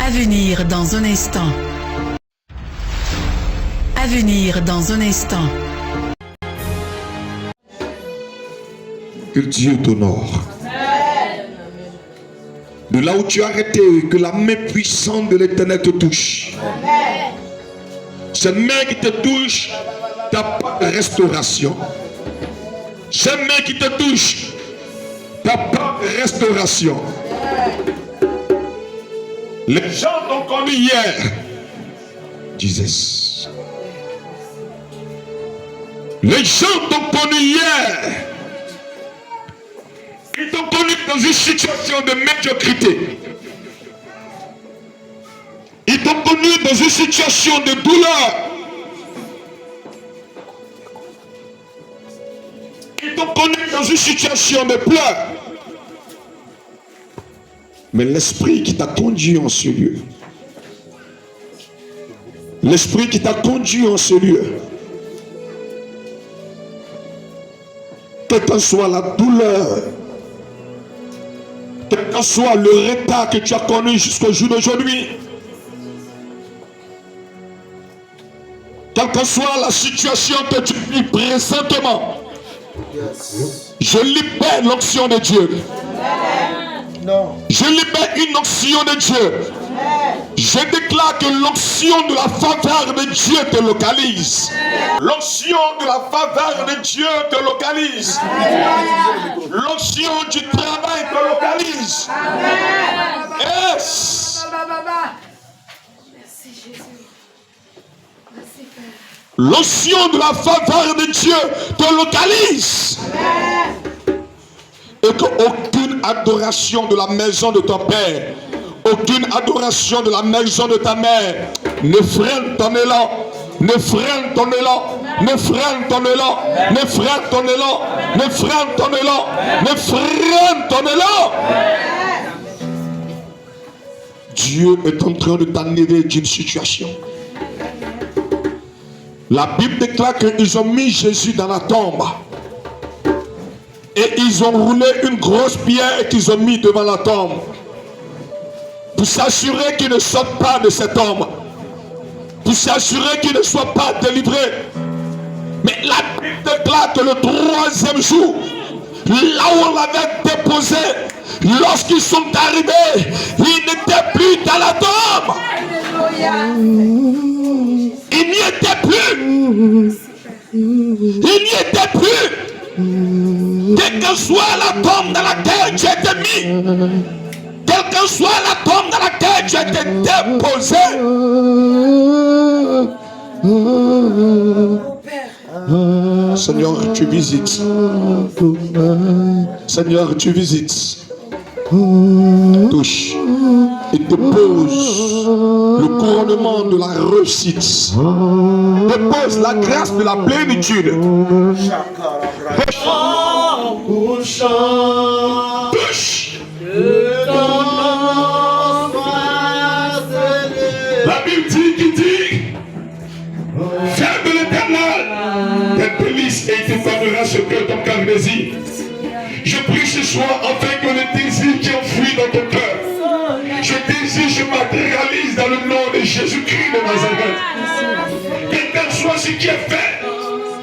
À venir dans un instant. À venir dans un instant. Que Dieu t'honore. De là où tu as arrêté, que la main puissante de l'Éternel te touche. Cette main qui te touche, t'as pas de restauration. Cette main qui te touche, t'as pas de restauration. Les gens t'ont connu hier. Jesus. Les gens t'ont connu hier. Ils t'ont connu dans une situation de médiocrité. Ils t'ont connu dans une situation de douleur. Ils t'ont connu dans une situation de pleurs. Mais l'esprit qui t'a conduit en ce lieu, l'esprit qui t'a conduit en ce lieu, quelle qu'en soit la douleur, quel qu'en soit le retard que tu as connu jusqu'au jour d'aujourd'hui, quelle qu'en soit la situation que tu vis présentement, je libère l'onction de Dieu. Je libère une onction de Dieu. Je déclare que l'onction de la faveur de Dieu te localise. L'onction de la faveur de Dieu te localise. L'onction du travail te localise. Yes. Merci Jésus. Merci Père. L'onction de la faveur de Dieu te localise. Et qu'aucune adoration de la maison de ton père, aucune adoration de la maison de ta mère ne freine ton élan, ne freine ton élan, ne freine ton élan, ne freine ton élan, ne freine ton élan, ne freine ton élan. Dieu est en train de t'enlever d'une situation. La Bible déclare qu'ils ont mis Jésus dans la tombe. Et ils ont roulé une grosse pierre et qu'ils ont mis devant la tombe. Pour s'assurer qu'il ne sorte pas de cette tombe. Pour s'assurer qu'il ne soit pas délivré. Mais la Bible déclare que le troisième jour, là où on l'avait déposé, lorsqu'ils sont arrivés, il n'était plus dans la tombe. Il n'y était plus. Il n'y était plus. Quelle que soit la tombe dans laquelle tu étais mis, quelle que soit la tombe dans laquelle tu étais déposé, Seigneur, tu visites. Seigneur, tu visites. Touche et dépose le couronnement de la réussite. Dépose la grâce de la plénitude. Touche. La Bible dit, fais de l'Éternel tes délices et il te donnera ce que ton cœur désire. Je prie ce soir afin que le désir qui est enfoui dans ton cœur, je matérialise dans le nom de Jésus-Christ de Nazareth. Quel que soit ce qui est fait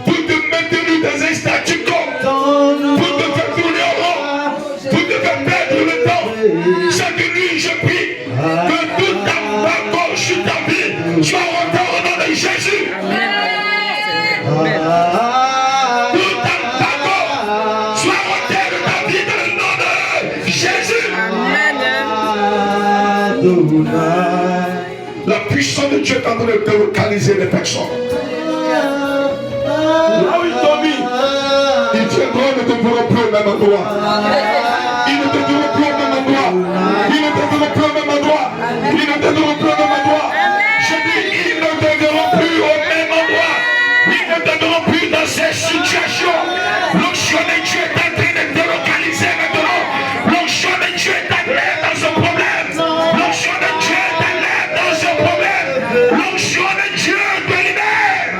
pour te maintenir dans un statu quo, pour te faire tourner en rond, pour te faire perdre le temps, chaque nuit je prie que tout ta parcours sur ta vie soit retard au nom de Jésus. La puissance de Dieu est en train de localiser les personnes. Là où ils t'ont mis, ils viendront ne te verront plus au même endroit. Ils ne te verront plus au même endroit. Ils ne te verront plus au même endroit. Ils ne te verront plus au même endroit. Je dis, ils ne te verront plus au même endroit. Ils ne te verront plus dans ces situations. L'onction de Dieu est en train de te localiser maintenant. L'onction de Dieu est en train dans ce problème. L'onction de Dieu est en train dans ce problème. L'onction de Dieu te libère.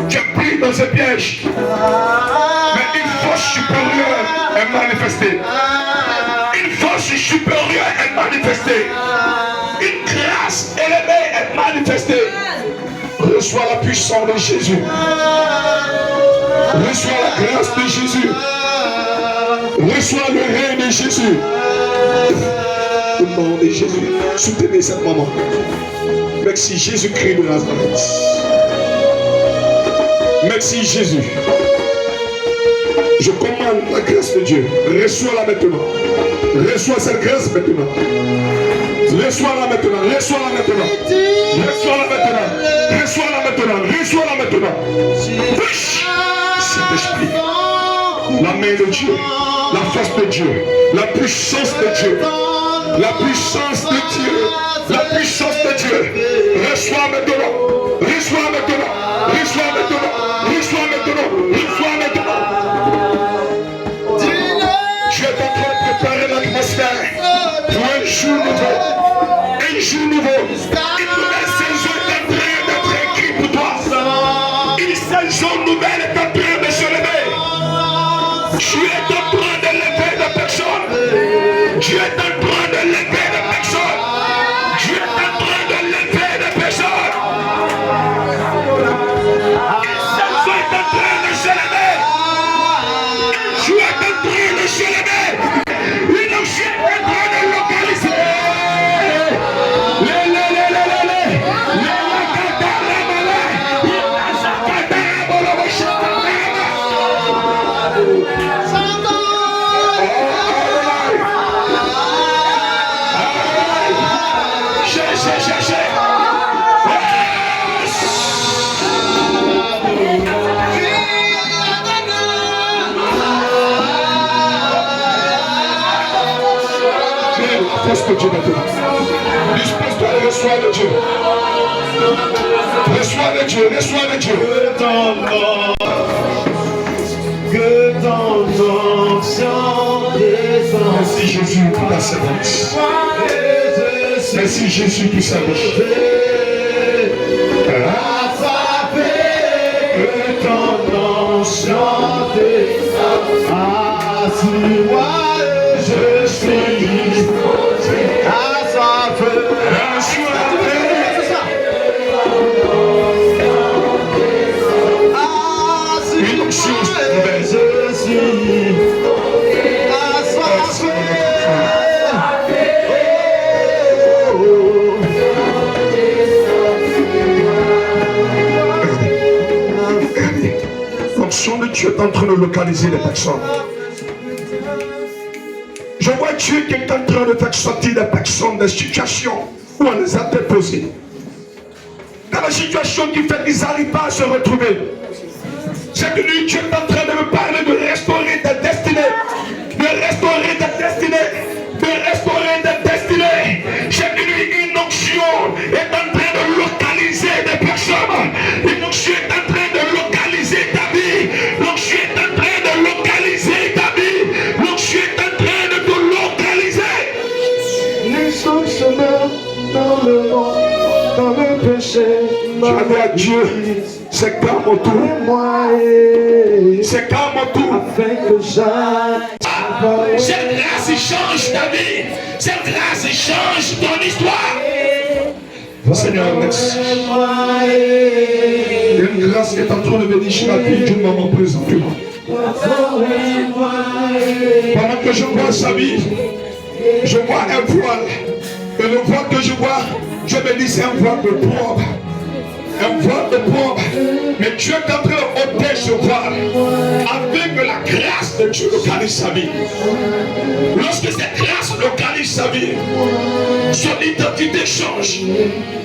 Tu es pris dans ce piège. Mais une force supérieure est manifestée. manifestée. Une grâce élevée est manifestée. Reçois la puissance de Jésus. Reçois la grâce de Jésus. Reçois le règne de Jésus. Au nom de Jésus, soutenez cette maman. Merci Jésus-Christ de Nazareth. Merci Jésus. Je commande la grâce de Dieu. Reçois-la maintenant. Reçois cette grâce maintenant. Reçois-la maintenant. Reçois-la maintenant. Reçois-la maintenant. Reçois-la maintenant. Reçois-la maintenant. Saint-Esprit. La main de Dieu. La force de Dieu. La puissance de Dieu. La puissance de Dieu. La puissance de Dieu. Reçois maintenant. Reçois maintenant. Reçois maintenant. Reçois maintenant. Reçois maintenant. Dieu est en train de préparer l'atmosphère pour un jour nouveau. Un jour nouveau. Une nouvelle saison est en train d'être écrite pour toi. Une saison nouvelle est en train de se lever. Tu es en train de lever de personnes. Tu es en train de lever de personnes. Tu es en train de lever de personnes. Une saison est en train de se lever. Tu es en train de se lever. Une onction est en train de localiser. Dispose de Dieu maintenant. Dispose-toi et reçois de Dieu. Reçois de Dieu, reçois de Dieu. Que ton onction descende. Merci Jésus pour ta servante. Merci Jésus pour sa vie. Que ton onction descende. Assis-moi, je suis assoiffé. Une onction nouvelle. Je suis assoiffé. L'onction de Dieu est en train de localiser les personnes. Je vois Dieu qui est en train de faire sortir des personnes des situations où on les a déposées. Dans la situation qui fait qu'ils n'arrivent pas à se retrouver. Cette nuit, Dieu est en train de me parler de restaurer ta destinée. De restaurer ta destinée. De restaurer ta destinée. Cette nuit, une onction est en train de localiser des personnes. Une onction est en train de localiser ta vie. L'onction est en train de localiser ta vie. L'onction est en train de te localiser. Les sons se meurent dans le monde, dans le péché. Tu as dit à Dieu, c'est quand mon tour. C'est quand mon tour. Afin que j'aille. Cette grâce change ta vie. Cette grâce change ton histoire. Seigneur, merci. Une grâce est en train de venir sur la vie d'une maman présentement. Pendant que je vois sa vie, je vois un voile. Et le voile que je vois, je me dis c'est un voile de propre. Un voile de propre. Mais Dieu est en train d'ôter ce voile. Avec la grâce de Dieu localise sa vie. Lorsque cette grâce localise sa vie, son identité change.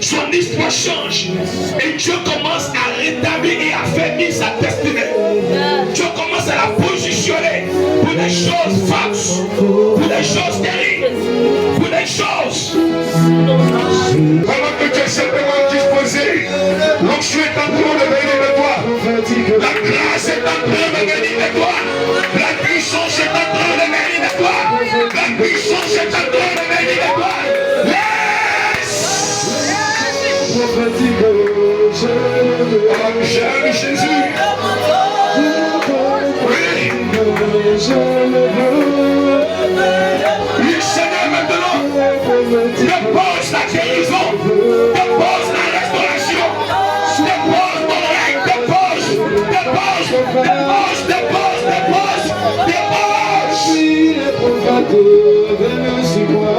Son histoire change. Et Dieu commence à rétablir et à faire sa destinée. Dieu commence à la positionner pour des choses fausses, pour des choses terribles, pour des choses. Pendant que tu es simplement disposé, l'onction est en train de venir de toi. La grâce est en train de venir de toi. La puissance est en train de venir de toi. La puissance est en train de venir de toi. J'aime Jésus. Oui. Oui, Seigneur, maintenant. revenez sur moi.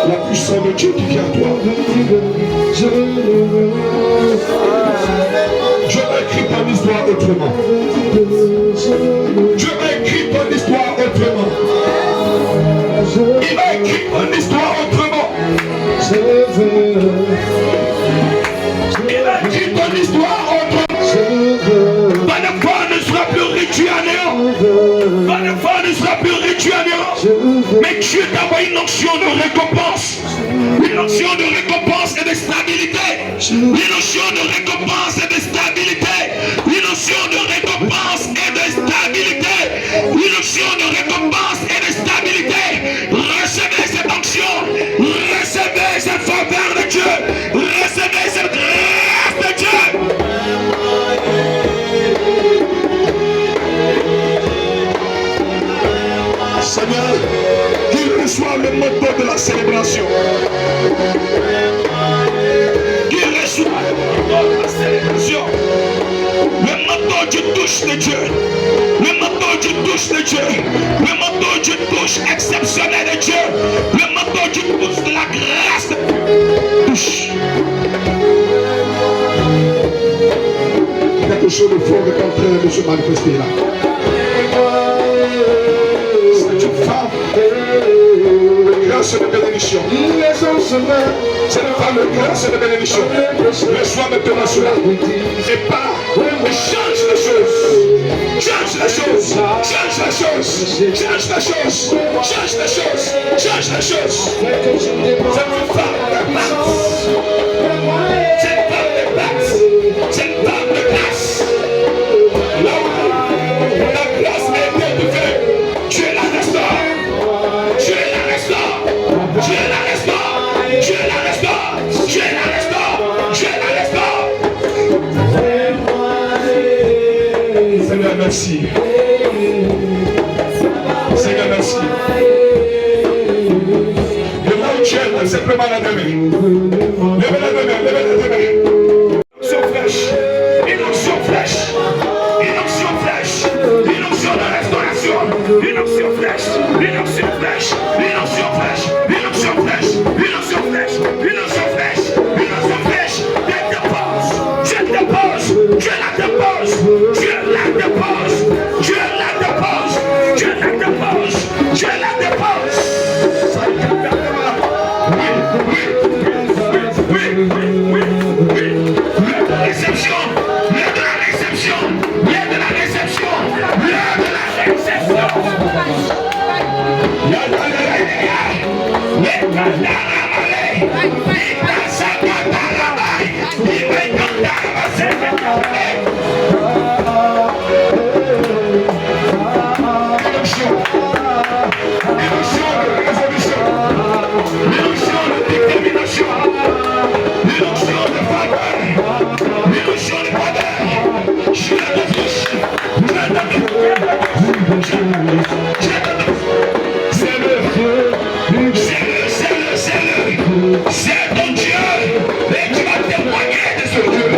La puissance de Dieu qui vient à toi. Dieu a écrit ton histoire autrement. Dieu a écrit ton histoire autrement. Il a écrit ton histoire autrement. Il a écrit ton histoire autrement. Ton foi ne sera plus réduit à néant. Ton foi ne sera plus réduit à néant. Mais Dieu t'a envoyé une onction de récompense. Une onction de récompense et de stabilité. Une onction de récompense et de stabilité. Une onction de récompense et de stabilité. Une onction de récompense et de stabilité. Recevez cette onction. Recevez cette faveur de Dieu. Recevez cette grâce de Dieu. Seigneur, qu'il reçoive le motto de la célébration. Qu'il reçoive le motto de la célébration. Le motto du touche de Dieu. Le motto du touche de Dieu. Le motto du touche exceptionnel de Dieu. Le motto du touche de la grâce de Dieu. Touche. Quelque chose de fort est en train de se manifester là. C'est une femme de grâce et de bénédiction. C'est une femme de grâce et de bénédiction. Reçois maintenant cela. Et pars. Et change les choses. Change les choses. Change les choses. Change les choses. Change les choses. Change les choses. C'est une femme de grâce. C'est une femme de grâce. C'est une femme de grâce. Là où la grâce a été étouffée, Dieu la restaure. Dieu la restaure. Dieu la restaure. Dieu la restaure. Dieu la restaure. Dieu la restaure. Seigneur, merci. Seigneur, merci. Le nom de Dieu, simplement la donner. Levez la main, levez la main. Une onction fraîche. Une onction fraîche. Une onction fraîche. Une onction de restauration. Une onction fraîche. Une onction fraîche. Une onction fraîche. Une onction fraîche. Une onction fraîche. Une onction fraîche. Une onction fraîche. Dieu dépose. Dieu dépose. Dieu la dépose. Dieu la dépose. Dieu la dépose. Dieu la dépose. Dieu la dépose. Oui. Réception. L'air de la réception. L'air de la réception. L'air de la réception. C'est ton Dieu et tu vas témoigner de ce Dieu.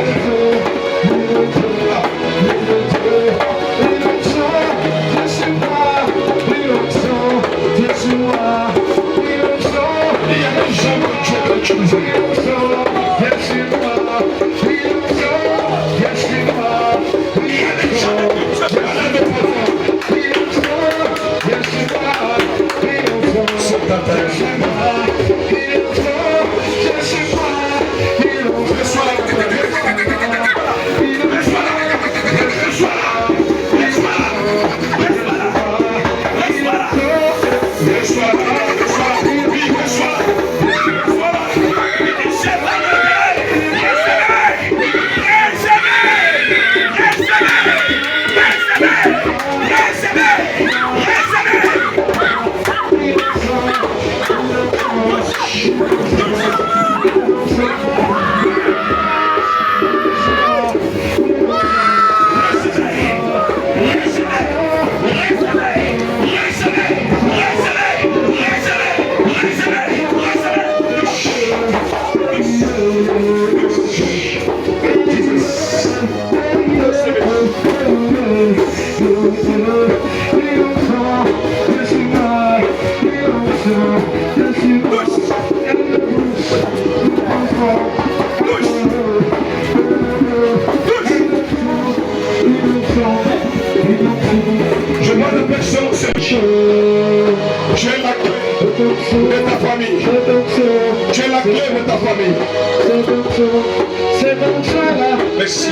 Merci.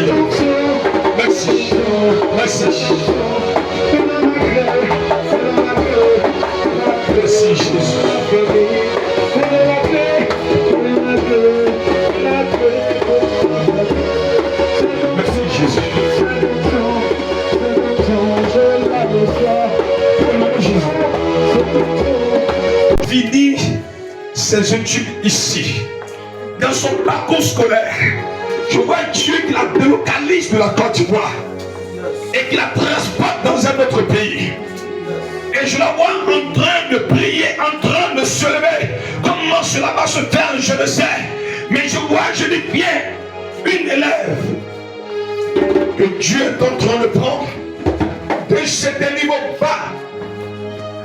Merci. Merci. Merci Jésus. Merci Jésus. Fini ses études ici. Dans son parcours scolaire, je vois Dieu qui la délocalise de la Côte d'Ivoire et qui la transporte dans un autre pays. Et je la vois en train de prier, en train de se lever. Comment cela va se faire, je ne sais. Mais je vois, je dis bien, une élève que Dieu est en train de prendre de certains niveaux bas,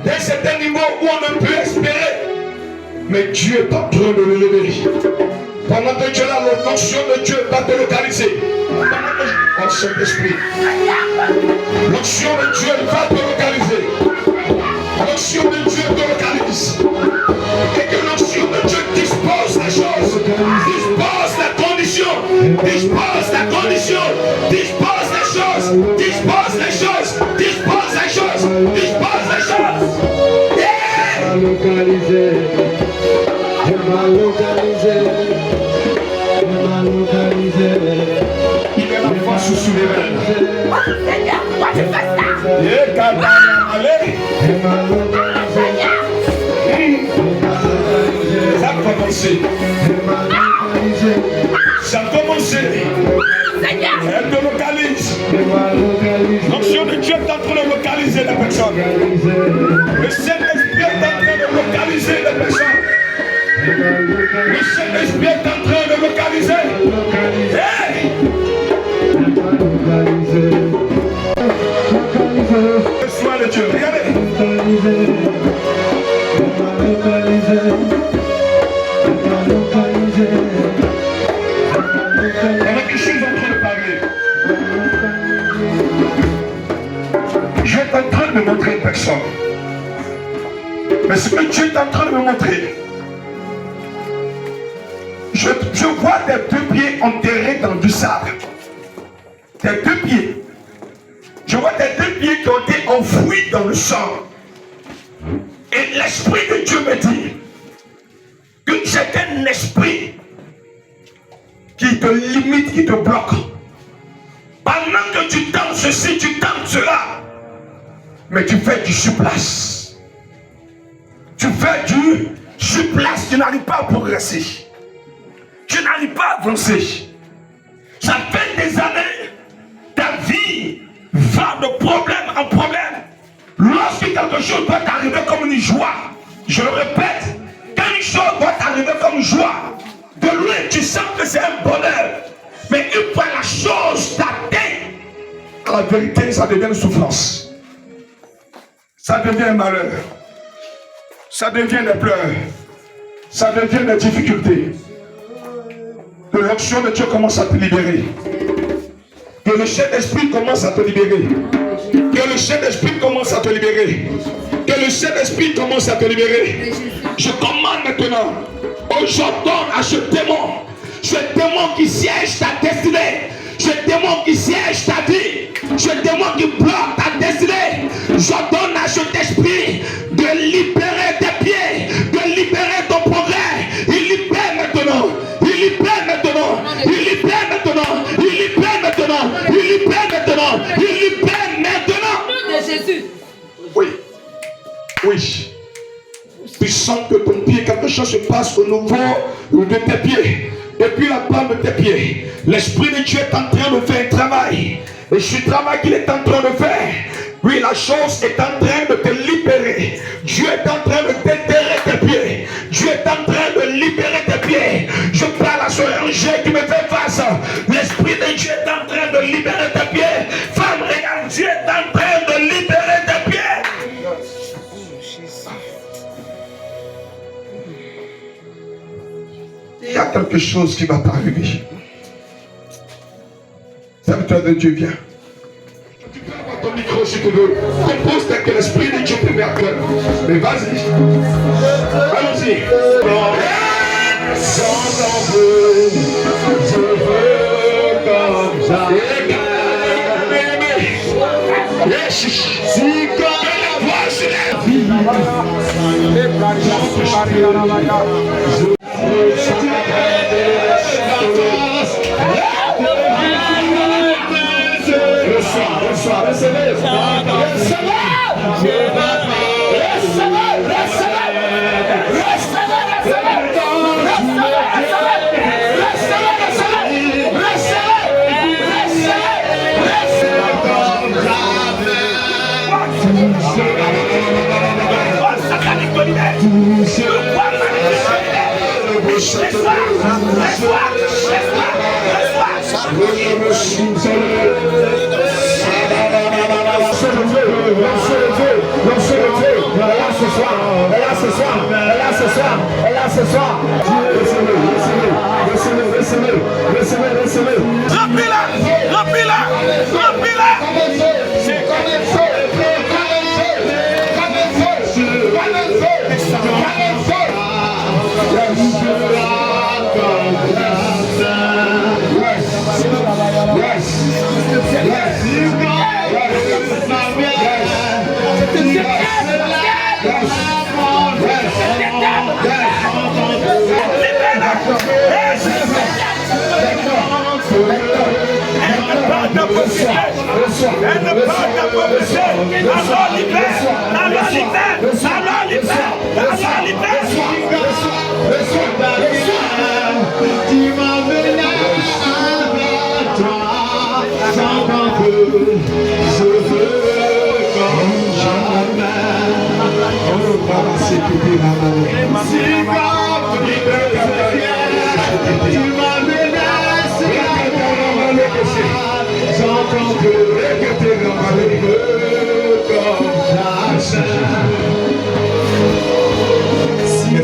de certains niveaux où on ne peut espérer. Mais Dieu est en train de le lever. Pendant que tu es là, l'onction de Dieu va te localiser. Oh Saint-Esprit, l'onction de Dieu va te localiser. L'onction de Dieu te localise. Et que l'onction de Dieu dispose les choses, dispose la condition, dispose la condition, dispose les choses, dispose les choses, dispose les choses, dispose les choses. Yeah! Localisé. Il est la force souveraine. Oh Seigneur, pourquoi tu fais ça? Ça a commencé. Ça a commencé. Seigneur, Elle te localise. L'onction de Dieu est en train de localiser la personne. Le Saint-Esprit est en train de localiser la personne. Le Saint-Esprit est en train de localiser. Hey! Le soin de Dieu, regardez. Pendant que je suis en train de parler, je suis en train de me montrer une personne. Mais ce que Dieu est en train de me montrer, je vois tes deux pieds enterrés dans du sable. Tes deux pieds. Je vois tes deux pieds qui ont été enfouis dans le sang. Et l'Esprit de Dieu me dit que c'est un esprit qui te limite, qui te bloque. Pendant que tu tentes ceci, tu tentes cela, mais tu fais du surplace. Tu fais du surplace, tu n'arrives pas à progresser. Tu n'arrives pas à avancer. Ça fait des années, ta vie va de problème en problème. Lorsque quelque chose doit t'arriver comme une joie, je le répète, quand une chose doit t'arriver comme une joie, de loin tu sens que c'est un bonheur. Mais une fois la chose t'atteint, la vérité, ça devient une souffrance. Ça devient un malheur. Ça devient des pleurs. Ça devient des difficultés. Que l'onction de Dieu commence à te libérer. Que le Saint-Esprit commence à te libérer. Que le Saint-Esprit commence à te libérer. Que le Saint-Esprit commence à te libérer. Je commande maintenant. J'ordonne à ce démon qui siège ta destinée, ce démon qui siège ta vie, ce démon qui bloque ta destinée, j'ordonne à cet esprit de libérer tes pieds, de libérer ton progrès. Il libère maintenant, il libère maintenant, il libère maintenant, il libère maintenant, il libère maintenant, il libère maintenant. au nom de Jésus. Oui, oui. Tu sens que ton pied, quelque chose se passe au niveau de tes pieds. Depuis la palme de tes pieds, l'Esprit de Dieu est en train de faire un travail. Et ce travail qu'il est en train de faire, oui, la chose est en train de te libérer. Dieu est en train de déterrer tes pieds. Dieu est en train de libérer tes pieds. Je parle à ce ranger qui me fait face. L'Esprit de Dieu est en train de libérer tes pieds. Femme, regarde, Dieu est en train de libérer tes pieds. Il y a quelque chose qui va t'arriver. Serviteur de Dieu, viens. Tu peux avoir ton micro si tu veux. Compose tel que l'Esprit de Dieu te met à cœur. Mais vas-y. Allons-y. Sans en veux, je veux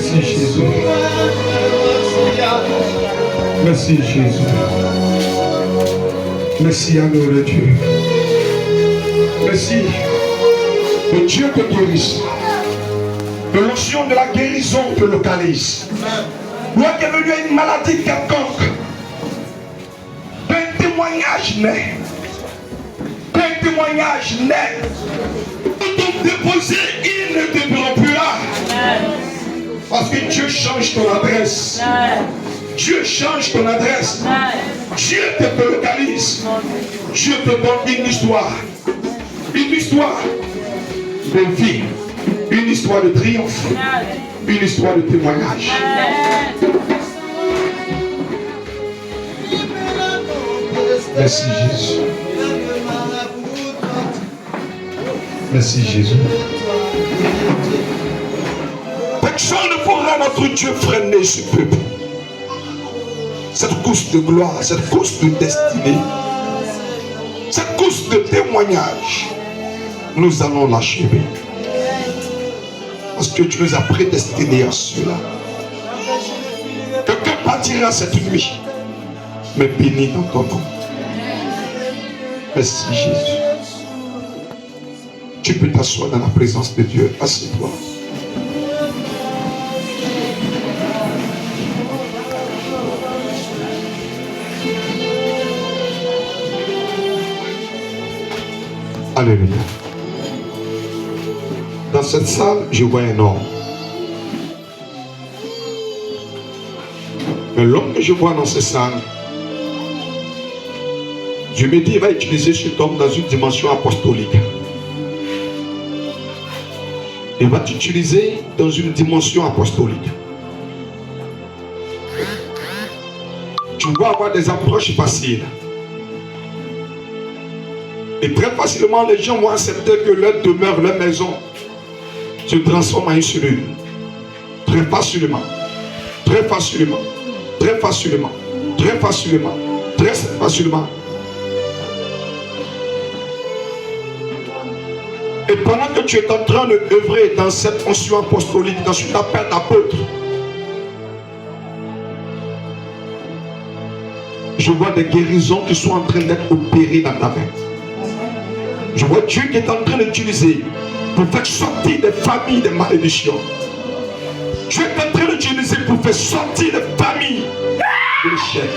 Merci Jésus. Merci Jésus. Merci à nous le Dieu. Merci. Que Dieu te guérisse. Que l'onction de la guérison te localise. Toi qui es venu à une maladie quelconque, qu'un témoignage naît. Qu'un témoignage naît. Tout déposé, il ne te prend plus là. Parce que Dieu change ton adresse. Dieu change ton adresse. Dieu te localise. Dieu te donne une histoire. Une histoire de vie. Une histoire de triomphe. Une histoire de témoignage. Merci Jésus. Merci Jésus. Personne ne pourra notre Dieu freiner ce peuple. Cette course de gloire, cette course de destinée, cette course de témoignage, nous allons l'achever. Parce que tu nous as prédestinés à cela. Quelqu'un partira cette nuit, mais béni dans ton nom. Merci Jésus. Tu peux t'asseoir dans la présence de Dieu. Assieds-toi. Alléluia. Dans cette salle, je vois un homme. Mais l'homme que je vois dans cette salle, Dieu me dit qu'il va utiliser cet homme dans une dimension apostolique. Il va t'utiliser dans une dimension apostolique. Tu vas avoir des approches faciles. Et très facilement, les gens vont accepter que leur demeure, leur maison se transforme en une cellule. Très facilement. Très facilement. Très facilement. Très facilement. Très facilement. Et pendant que tu es en train d'œuvrer dans cette fonction apostolique, dans cet appel d'apôtre, je vois des guérisons qui sont en train d'être opérées dans ta vie. Je vois Dieu qui est en train d'utiliser pour faire sortir des familles de malédictions. Dieu est en train d'utiliser pour faire sortir des familles de l'échec.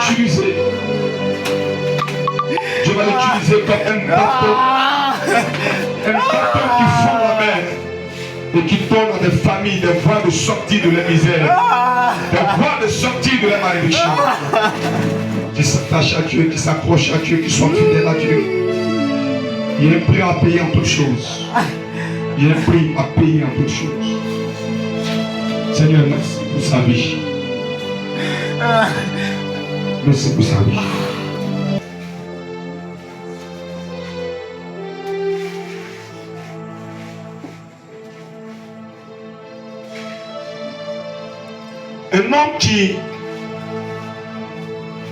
l'utiliser. Dieu va l'utiliser comme un bateau. Un bateau qui fond la mer et qui donne à des familles des voies de sortie de la misère, des voies de sortie de la malédiction. Qui s'attache à Dieu, qui s'accroche à Dieu, qui sont fidèles à Dieu. Il y a un prix à payer en toutes choses. Il y a un prix à payer en toutes choses. Seigneur, merci pour sa vie. Merci pour sa vie.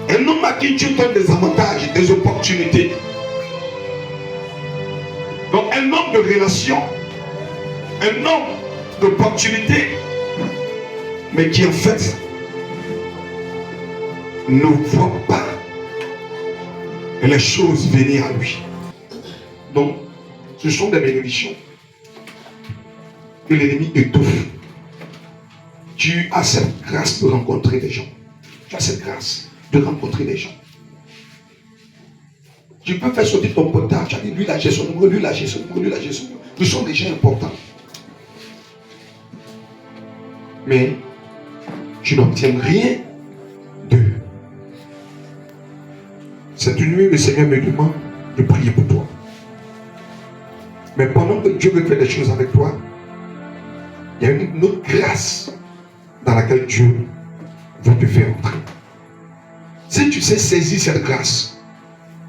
Un homme à qui Dieu donne des avantages, des opportunités. Donc un homme de relation, un homme d'opportunité, mais qui en fait ne voit pas les choses venir à lui. Donc ce sont des bénédictions que l'ennemi étouffe. Tu as cette grâce de rencontrer des gens. Tu as cette grâce de rencontrer des gens. Tu peux faire sortir ton portable. Tu as dit, lui là j'ai son numéro, lui là j'ai son numéro, lui là j'ai son numéro. Nous sommes des gens importants. Mais tu n'obtiens rien d'eux. Cette nuit, le Seigneur me demande de prier pour toi. Mais pendant que Dieu veut faire des choses avec toi, il y a une autre grâce dans laquelle Dieu veut te faire entrer. Si tu sais saisir cette grâce,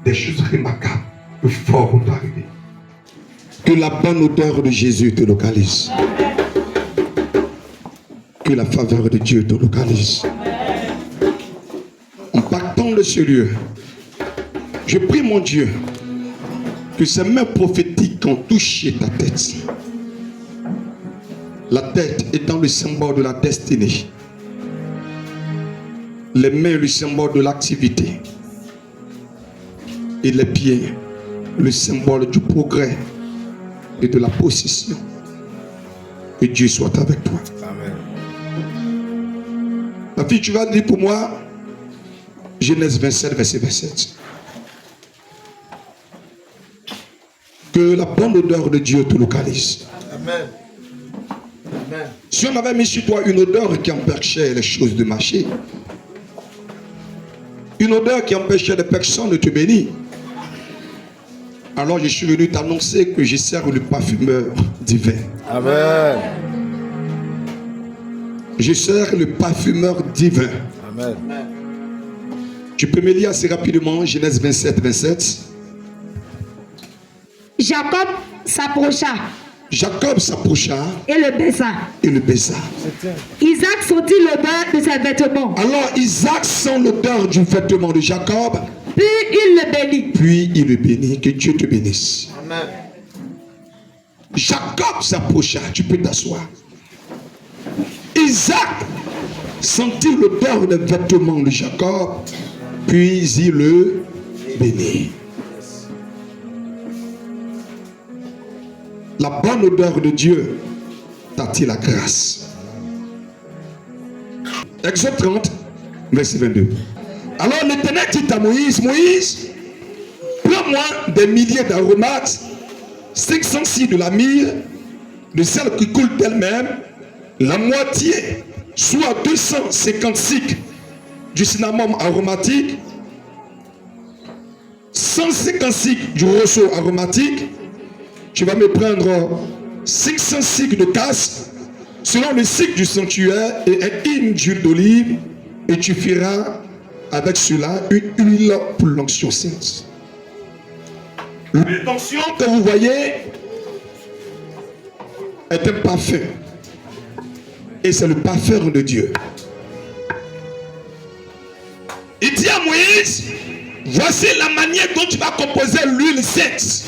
des choses remarquables et fortes vont t'arriver. Que la bonne odeur de Jésus te localise. Que la faveur de Dieu te localise. En partant de ce lieu, je prie mon Dieu que ces mains prophétiques ont touché ta tête. La tête étant le symbole de la destinée. Les mains le symbole de l'activité. Et les pieds le symbole du progrès et de la possession. Que Dieu soit avec toi. Amen. Ma fille, tu vas dire pour moi Genèse 27, verset 27. Que la bonne odeur de Dieu te localise. Amen. Amen. Si on avait mis sur toi une odeur qui empêchait les choses de marcher, une odeur qui empêchait les personnes de te bénir, alors je suis venu t'annoncer que je sers le parfumeur divin. Amen. Je sers le parfumeur divin. Amen. Tu peux me lire assez rapidement Genèse 27, 27. Jacob s'approcha. Jacob s'approcha et le baisa. Et le baisa. Isaac sentit l'odeur de ses vêtements. Alors Isaac sent l'odeur du vêtement de Jacob. Puis il le bénit. Puis il le bénit. Que Dieu te bénisse. Amen. Jacob s'approcha. Tu peux t'asseoir. Isaac sentit l'odeur des vêtements de Jacob. Puis il le bénit. La bonne odeur de Dieu t'attire la grâce. Exode 30, verset 22. Alors l'Éternel dit à Moïse, Moïse, prends-moi des milliers d'aromates, 506 de la myrrhe, de celle qui coule d'elle-même, la moitié, soit 250 cycles du cinnamome aromatique, 150 cycles du roseau aromatique. Tu vas me prendre 500 cycles de casse selon le cycle du sanctuaire et un hin d'huile d'olive, et tu feras avec cela une huile pour l'onction sainte. L'onction que vous voyez est un parfum, et c'est le parfum de Dieu. Il dit à Moïse, voici la manière dont tu vas composer l'huile sainte.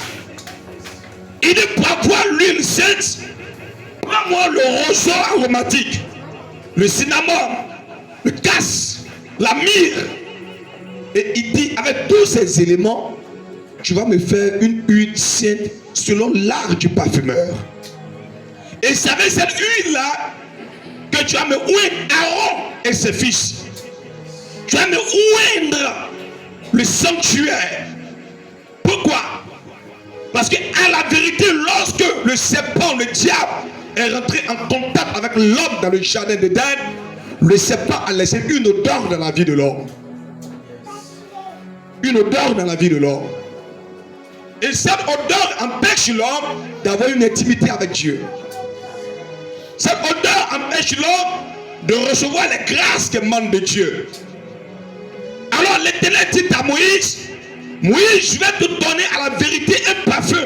Il dit, pour avoir l'huile sainte, prends-moi le roseau aromatique, le cinnamome, le cassis, la myrrhe. Et il dit, avec tous ces éléments, tu vas me faire une huile sainte selon l'art du parfumeur. Et c'est avec cette huile-là que tu vas me oindre Aaron et ses fils. tu vas me oindre le sanctuaire. Pourquoi? Parce que à la vérité, lorsque le serpent, le diable, est rentré en contact avec l'homme dans le jardin d'Éden, le serpent a laissé une odeur dans la vie de l'homme. Une odeur dans la vie de l'homme. Et cette odeur empêche l'homme d'avoir une intimité avec Dieu. Cette odeur empêche l'homme de recevoir les grâces qu'émane de Dieu. Alors l'Éternel dit à Moïse, Moïse, je vais te donner à la vérité un parfum,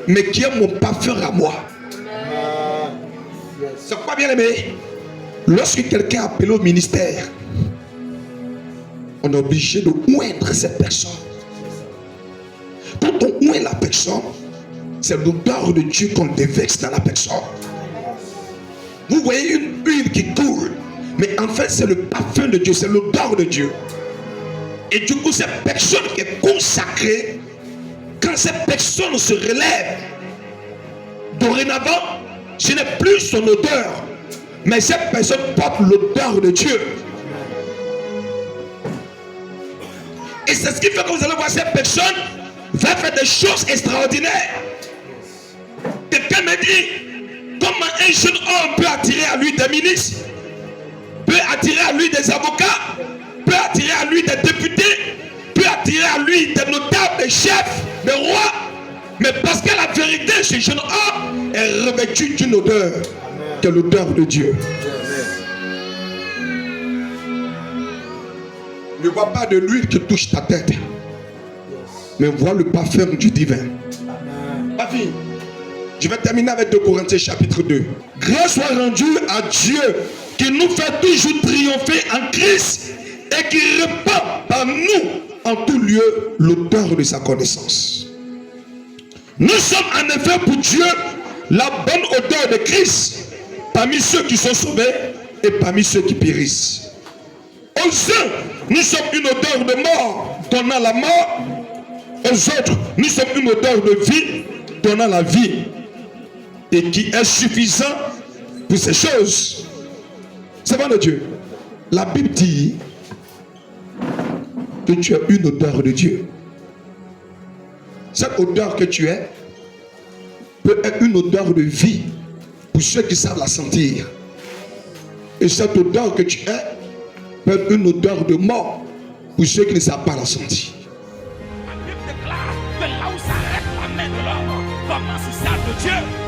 mais qui est mon parfum à moi. C'est quoi, bien aimé? Lorsque quelqu'un est appelé au ministère, on est obligé de oindre cette personne. Quand on oint la personne, c'est l'odeur de Dieu qu'on déverse dans la personne. Vous voyez une huile qui coule, mais en fait c'est le parfum de Dieu, c'est l'odeur de Dieu. Et du coup, cette personne qui est consacrée, quand cette personne se relève, dorénavant, ce n'est plus son odeur, mais cette personne porte l'odeur de Dieu. Et c'est ce qui fait que vous allez voir cette personne va faire des choses extraordinaires. Quelqu'un me dit, comment un jeune homme peut attirer à lui des ministres, peut attirer à lui des avocats, peut attirer à lui des députés, peut attirer à lui des notables, des chefs, des rois. Mais parce que la vérité, ce jeune homme est revêtu d'une odeur, qui est l'odeur de Dieu. Ne vois pas de l'huile qui touche ta tête, mais vois le parfum du divin. Ma fille, je vais terminer avec 2 Corinthiens chapitre 2. Grâce soit rendue à Dieu qui nous fait toujours triompher en Christ et qui répand par nous en tout lieu l'odeur de sa connaissance. Nous sommes en effet pour Dieu la bonne odeur de Christ parmi ceux qui sont sauvés et parmi ceux qui périssent. Aux uns, nous sommes une odeur de mort donnant la mort. Aux autres, nous sommes une odeur de vie donnant la vie. Et qui est suffisant pour ces choses. C'est vrai de Dieu. La Bible dit que tu as une odeur de Dieu. Cette odeur que tu es peut être une odeur de vie pour ceux qui savent la sentir. Et cette odeur que tu es peut être une odeur de mort pour ceux qui ne savent pas la sentir. La Bible déclare que là où s'arrête la main de l'homme, commence celle de Dieu.